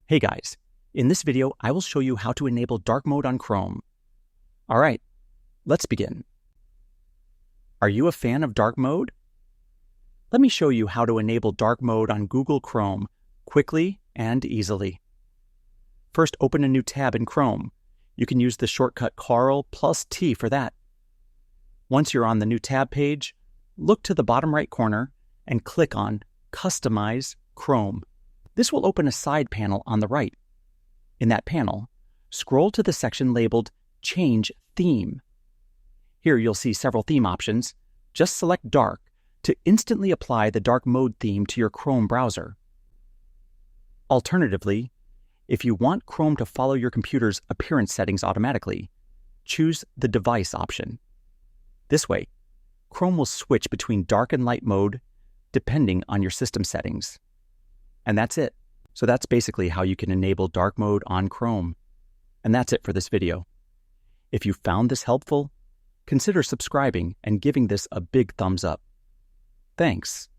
Hey guys, in this video, I will show you how to enable dark mode on Chrome. All right, let's begin. Are you a fan of dark mode? Let me show you how to enable dark mode on Google Chrome quickly and easily. First, open a new tab in Chrome. You can use the shortcut Ctrl+T for that. Once you're on the new tab page, look to the bottom right corner and click on Customize Chrome. This will open a side panel on the right. In that panel, scroll to the section labeled Change Theme. Here you'll see several theme options. Just select Dark to instantly apply the dark mode theme to your Chrome browser. Alternatively, if you want Chrome to follow your computer's appearance settings automatically, choose the Device option. This way, Chrome will switch between dark and light mode depending on your system settings. And that's it. So that's basically how you can enable dark mode on Chrome. And that's it for this video. If you found this helpful, consider subscribing and giving this a big thumbs up. Thanks.